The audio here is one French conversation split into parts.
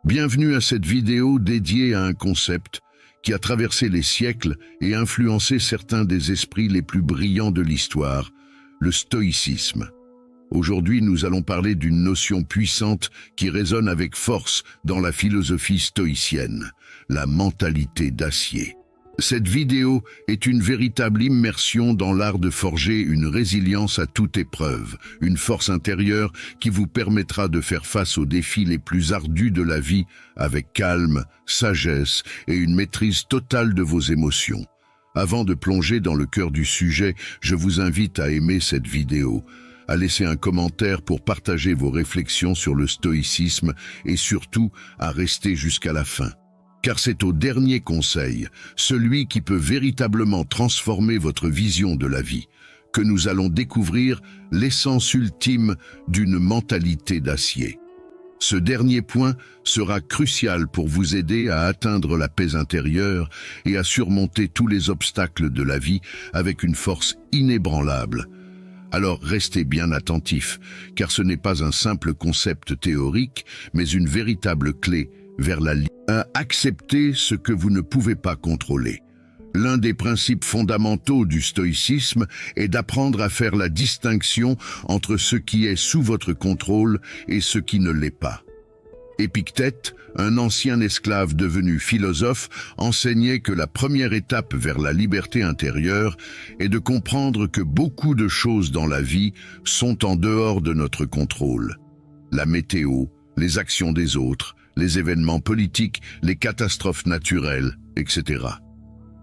Bienvenue à cette vidéo dédiée à un concept qui a traversé les siècles et influencé certains des esprits les plus brillants de l'histoire, le stoïcisme. Aujourd'hui, nous allons parler d'une notion puissante qui résonne avec force dans la philosophie stoïcienne, la mentalité d'acier. Cette vidéo est une véritable immersion dans l'art de forger une résilience à toute épreuve, une force intérieure qui vous permettra de faire face aux défis les plus ardus de la vie avec calme, sagesse et une maîtrise totale de vos émotions. Avant de plonger dans le cœur du sujet, je vous invite à aimer cette vidéo, à laisser un commentaire pour partager vos réflexions sur le stoïcisme et surtout à rester jusqu'à la fin. Car c'est au dernier conseil, celui qui peut véritablement transformer votre vision de la vie, que nous allons découvrir l'essence ultime d'une mentalité d'acier. Ce dernier point sera crucial pour vous aider à atteindre la paix intérieure et à surmonter tous les obstacles de la vie avec une force inébranlable. Alors restez bien attentifs, car ce n'est pas un simple concept théorique, mais une véritable clé vers la liberté. Accepter ce que vous ne pouvez pas contrôler. L'un des principes fondamentaux du stoïcisme est d'apprendre à faire la distinction entre ce qui est sous votre contrôle et ce qui ne l'est pas. Épictète, un ancien esclave devenu philosophe, enseignait que la première étape vers la liberté intérieure est de comprendre que beaucoup de choses dans la vie sont en dehors de notre contrôle. La météo, les actions des autres, les événements politiques, les catastrophes naturelles, etc.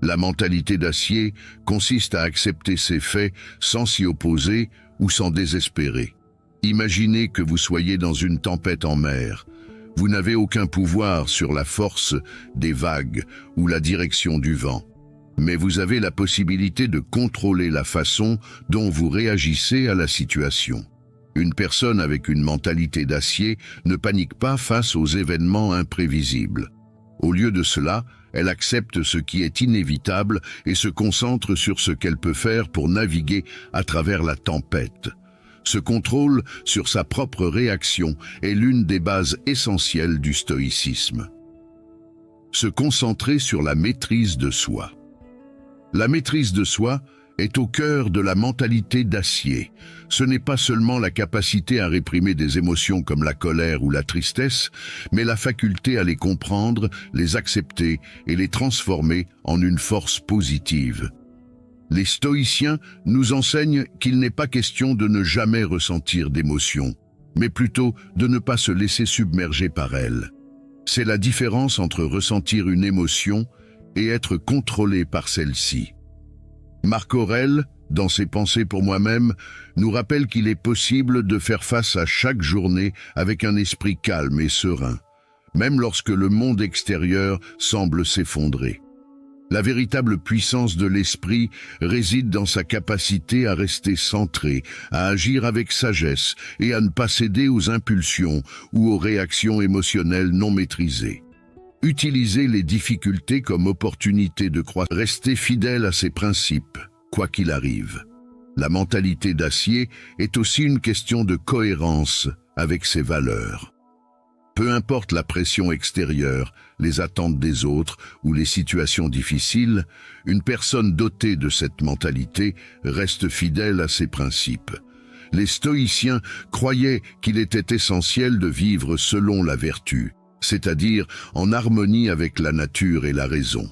La mentalité d'acier consiste à accepter ces faits sans s'y opposer ou s'en désespérer. Imaginez que vous soyez dans une tempête en mer. Vous n'avez aucun pouvoir sur la force des vagues ou la direction du vent. Mais vous avez la possibilité de contrôler la façon dont vous réagissez à la situation. Une personne avec une mentalité d'acier ne panique pas face aux événements imprévisibles. Au lieu de cela, elle accepte ce qui est inévitable et se concentre sur ce qu'elle peut faire pour naviguer à travers la tempête. Ce contrôle sur sa propre réaction est l'une des bases essentielles du stoïcisme. Se concentrer sur la maîtrise de soi. La maîtrise de soi est au cœur de la mentalité d'acier. Ce n'est pas seulement la capacité à réprimer des émotions comme la colère ou la tristesse, mais la faculté à les comprendre, les accepter et les transformer en une force positive. Les stoïciens nous enseignent qu'il n'est pas question de ne jamais ressentir d'émotions, mais plutôt de ne pas se laisser submerger par elles. C'est la différence entre ressentir une émotion et être contrôlé par celle-ci. Marc Aurèle, dans ses Pensées pour moi-même, nous rappelle qu'il est possible de faire face à chaque journée avec un esprit calme et serein, même lorsque le monde extérieur semble s'effondrer. La véritable puissance de l'esprit réside dans sa capacité à rester centré, à agir avec sagesse et à ne pas céder aux impulsions ou aux réactions émotionnelles non maîtrisées. Utilisez les difficultés comme opportunité de croître. Restez fidèle à ses principes, quoi qu'il arrive. La mentalité d'acier est aussi une question de cohérence avec ses valeurs. Peu importe la pression extérieure, les attentes des autres ou les situations difficiles, une personne dotée de cette mentalité reste fidèle à ses principes. Les stoïciens croyaient qu'il était essentiel de vivre selon la vertu, c'est-à-dire en harmonie avec la nature et la raison.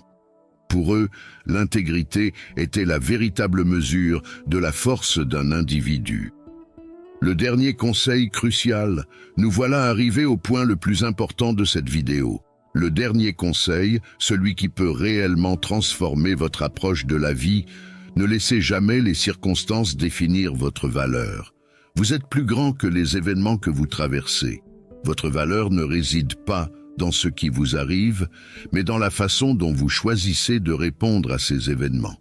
Pour eux, l'intégrité était la véritable mesure de la force d'un individu. Le dernier conseil crucial, nous voilà arrivés au point le plus important de cette vidéo. Le dernier conseil, celui qui peut réellement transformer votre approche de la vie, ne laissez jamais les circonstances définir votre valeur. Vous êtes plus grand que les événements que vous traversez. Votre valeur ne réside pas dans ce qui vous arrive, mais dans la façon dont vous choisissez de répondre à ces événements.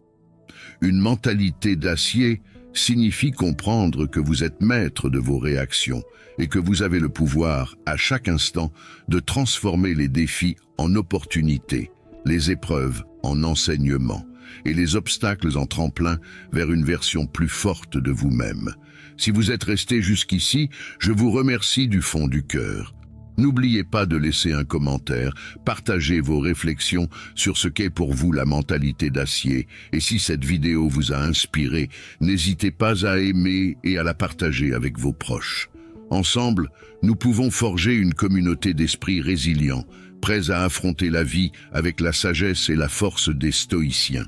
Une mentalité d'acier signifie comprendre que vous êtes maître de vos réactions et que vous avez le pouvoir, à chaque instant, de transformer les défis en opportunités, les épreuves en enseignements et les obstacles en tremplin vers une version plus forte de vous-même. Si vous êtes resté jusqu'ici, je vous remercie du fond du cœur. N'oubliez pas de laisser un commentaire, partagez vos réflexions sur ce qu'est pour vous la mentalité d'acier. Et si cette vidéo vous a inspiré, n'hésitez pas à aimer et à la partager avec vos proches. Ensemble, nous pouvons forger une communauté d'esprits résilients, prêts à affronter la vie avec la sagesse et la force des stoïciens.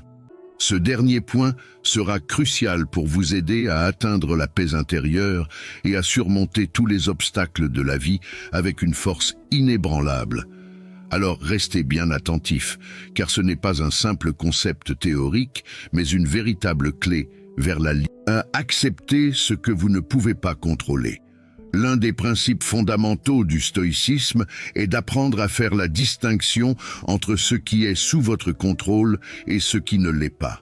Ce dernier point sera crucial pour vous aider à atteindre la paix intérieure et à surmonter tous les obstacles de la vie avec une force inébranlable. Alors restez bien attentifs, car ce n'est pas un simple concept théorique, mais une véritable clé vers la liberté. Acceptez ce que vous ne pouvez pas contrôler. L'un des principes fondamentaux du stoïcisme est d'apprendre à faire la distinction entre ce qui est sous votre contrôle et ce qui ne l'est pas.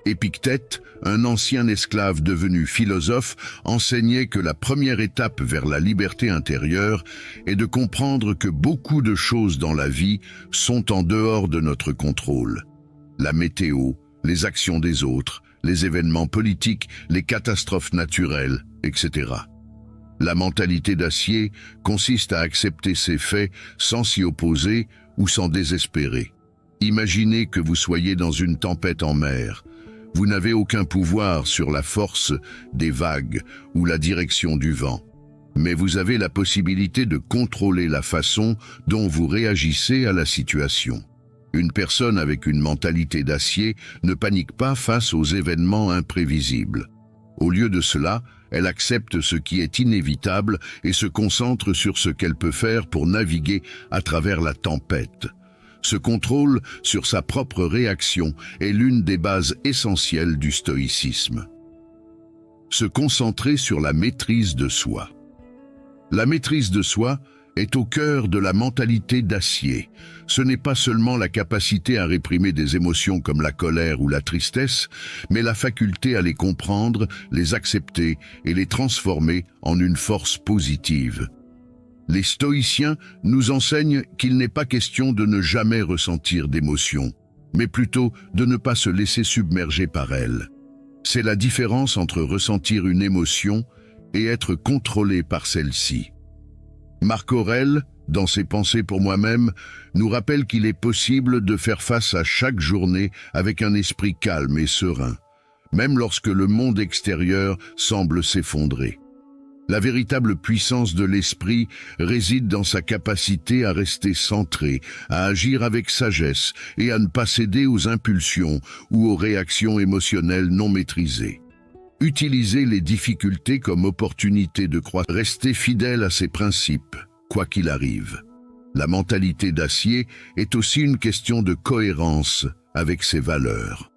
Épictète, un ancien esclave devenu philosophe, enseignait que la première étape vers la liberté intérieure est de comprendre que beaucoup de choses dans la vie sont en dehors de notre contrôle. La météo, les actions des autres, les événements politiques, les catastrophes naturelles, etc. La mentalité d'acier consiste à accepter ces faits sans s'y opposer ou s'en désespérer. Imaginez que vous soyez dans une tempête en mer. Vous n'avez aucun pouvoir sur la force des vagues ou la direction du vent. Mais vous avez la possibilité de contrôler la façon dont vous réagissez à la situation. Une personne avec une mentalité d'acier ne panique pas face aux événements imprévisibles. Au lieu de cela, elle accepte ce qui est inévitable et se concentre sur ce qu'elle peut faire pour naviguer à travers la tempête. Ce contrôle sur sa propre réaction est l'une des bases essentielles du stoïcisme. Se concentrer sur la maîtrise de soi. La maîtrise de soi est au cœur de la mentalité d'acier. Ce n'est pas seulement la capacité à réprimer des émotions comme la colère ou la tristesse, mais la faculté à les comprendre, les accepter et les transformer en une force positive. Les stoïciens nous enseignent qu'il n'est pas question de ne jamais ressentir d'émotions, mais plutôt de ne pas se laisser submerger par elles. C'est la différence entre ressentir une émotion et être contrôlé par celle-ci. Marc Aurèle, dans ses Pensées pour moi-même, nous rappelle qu'il est possible de faire face à chaque journée avec un esprit calme et serein, même lorsque le monde extérieur semble s'effondrer. La véritable puissance de l'esprit réside dans sa capacité à rester centré, à agir avec sagesse et à ne pas céder aux impulsions ou aux réactions émotionnelles non maîtrisées. Utilisez les difficultés comme opportunité de croître. Restez fidèle à ses principes, quoi qu'il arrive. La mentalité d'acier est aussi une question de cohérence avec ses valeurs.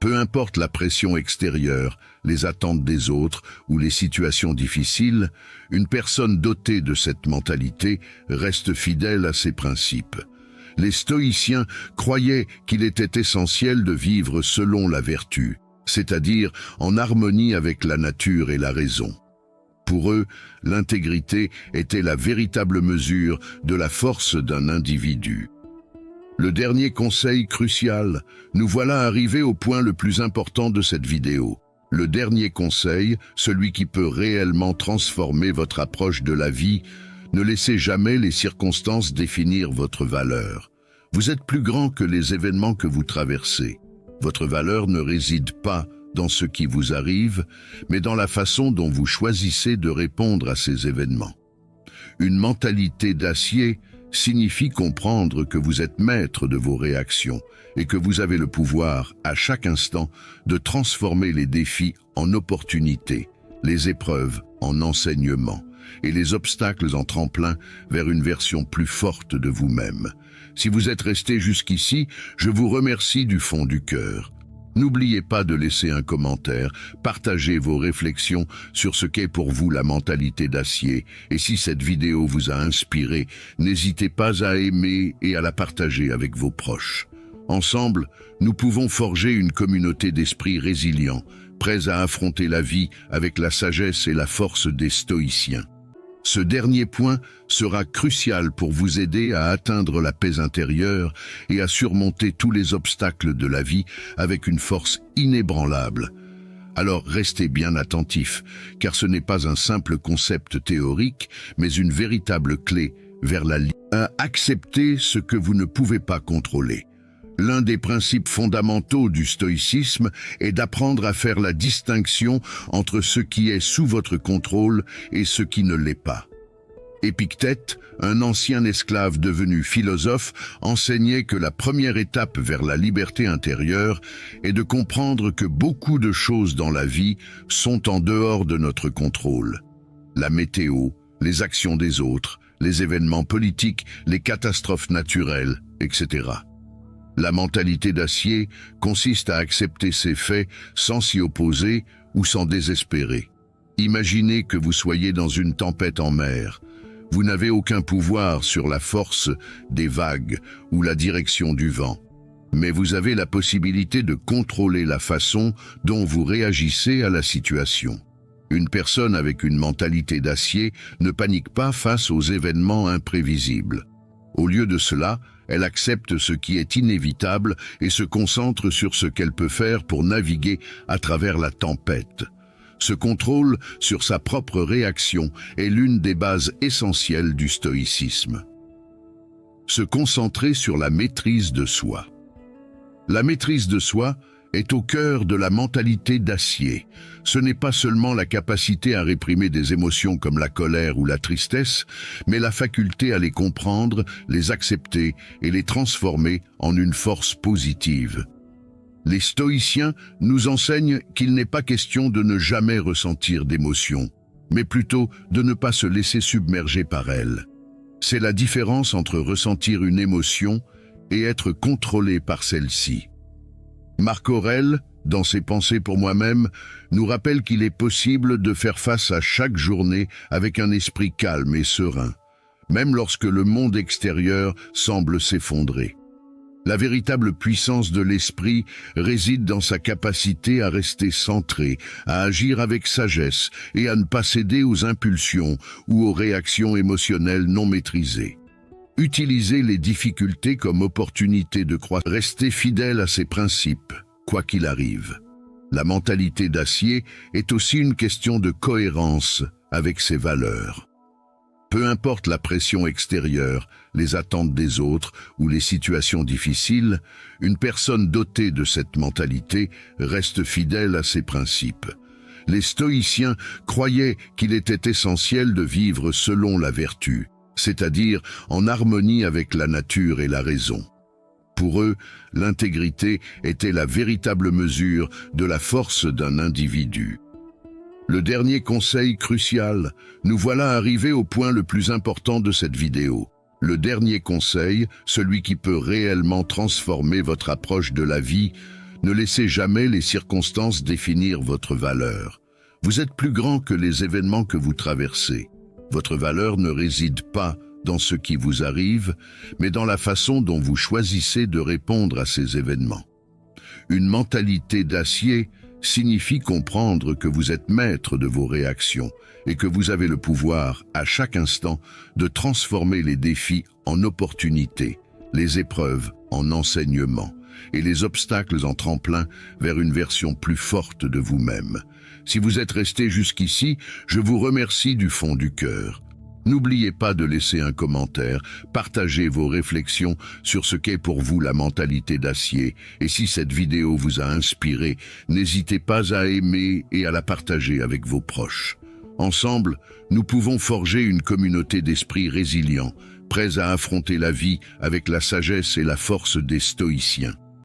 Peu importe la pression extérieure, les attentes des autres ou les situations difficiles, une personne dotée de cette mentalité reste fidèle à ses principes. Les stoïciens croyaient qu'il était essentiel de vivre selon la vertu, c'est-à-dire en harmonie avec la nature et la raison. Pour eux, l'intégrité était la véritable mesure de la force d'un individu. Le dernier conseil crucial, nous voilà arrivés au point le plus important de cette vidéo. Le dernier conseil, celui qui peut réellement transformer votre approche de la vie, ne laissez jamais les circonstances définir votre valeur. Vous êtes plus grand que les événements que vous traversez. Votre valeur ne réside pas dans ce qui vous arrive, mais dans la façon dont vous choisissez de répondre à ces événements. Une mentalité d'acier signifie comprendre que vous êtes maître de vos réactions et que vous avez le pouvoir, à chaque instant, de transformer les défis en opportunités, les épreuves en enseignements et les obstacles en tremplin vers une version plus forte de vous-même. Si vous êtes resté jusqu'ici, je vous remercie du fond du cœur. N'oubliez pas de laisser un commentaire, partagez vos réflexions sur ce qu'est pour vous la mentalité d'acier. Et si cette vidéo vous a inspiré, n'hésitez pas à aimer et à la partager avec vos proches. Ensemble, nous pouvons forger une communauté d'esprits résilients, prêts à affronter la vie avec la sagesse et la force des stoïciens. Ce dernier point sera crucial pour vous aider à atteindre la paix intérieure et à surmonter tous les obstacles de la vie avec une force inébranlable. Alors restez bien attentifs, car ce n'est pas un simple concept théorique, mais une véritable clé vers la accepter ce que vous ne pouvez pas contrôler. L'un des principes fondamentaux du stoïcisme est d'apprendre à faire la distinction entre ce qui est sous votre contrôle et ce qui ne l'est pas. Épictète, un ancien esclave devenu philosophe, enseignait que la première étape vers la liberté intérieure est de comprendre que beaucoup de choses dans la vie sont en dehors de notre contrôle. La météo, les actions des autres, les événements politiques, les catastrophes naturelles, etc. La mentalité d'acier consiste à accepter ces faits sans s'y opposer ou s'en désespérer. Imaginez que vous soyez dans une tempête en mer. Vous n'avez aucun pouvoir sur la force des vagues ou la direction du vent. Mais vous avez la possibilité de contrôler la façon dont vous réagissez à la situation. Une personne avec une mentalité d'acier ne panique pas face aux événements imprévisibles. Au lieu de cela, elle accepte ce qui est inévitable et se concentre sur ce qu'elle peut faire pour naviguer à travers la tempête. Ce contrôle sur sa propre réaction est l'une des bases essentielles du stoïcisme. Se concentrer sur la maîtrise de soi. La maîtrise de soi est au cœur de la mentalité d'acier. Ce n'est pas seulement la capacité à réprimer des émotions comme la colère ou la tristesse, mais la faculté à les comprendre, les accepter et les transformer en une force positive. Les stoïciens nous enseignent qu'il n'est pas question de ne jamais ressentir d'émotions, mais plutôt de ne pas se laisser submerger par elles. C'est la différence entre ressentir une émotion et être contrôlé par celle-ci. Marc Aurèle, dans ses Pensées pour moi-même, nous rappelle qu'il est possible de faire face à chaque journée avec un esprit calme et serein, même lorsque le monde extérieur semble s'effondrer. La véritable puissance de l'esprit réside dans sa capacité à rester centré, à agir avec sagesse et à ne pas céder aux impulsions ou aux réactions émotionnelles non maîtrisées. Utilisez les difficultés comme opportunité de croître. Restez fidèle à ses principes, quoi qu'il arrive. La mentalité d'acier est aussi une question de cohérence avec ses valeurs. Peu importe la pression extérieure, les attentes des autres ou les situations difficiles, une personne dotée de cette mentalité reste fidèle à ses principes. Les stoïciens croyaient qu'il était essentiel de vivre selon la vertu, c'est-à-dire en harmonie avec la nature et la raison. Pour eux, l'intégrité était la véritable mesure de la force d'un individu. Le dernier conseil crucial, nous voilà arrivés au point le plus important de cette vidéo. Le dernier conseil, celui qui peut réellement transformer votre approche de la vie, ne laissez jamais les circonstances définir votre valeur. Vous êtes plus grand que les événements que vous traversez. Votre valeur ne réside pas dans ce qui vous arrive, mais dans la façon dont vous choisissez de répondre à ces événements. Une mentalité d'acier signifie comprendre que vous êtes maître de vos réactions et que vous avez le pouvoir, à chaque instant, de transformer les défis en opportunités, les épreuves en enseignements et les obstacles en tremplin vers une version plus forte de vous-même. Si vous êtes resté jusqu'ici, je vous remercie du fond du cœur. N'oubliez pas de laisser un commentaire, partagez vos réflexions sur ce qu'est pour vous la mentalité d'acier, et si cette vidéo vous a inspiré, n'hésitez pas à aimer et à la partager avec vos proches. Ensemble, nous pouvons forger une communauté d'esprits résilients, prêts à affronter la vie avec la sagesse et la force des stoïciens.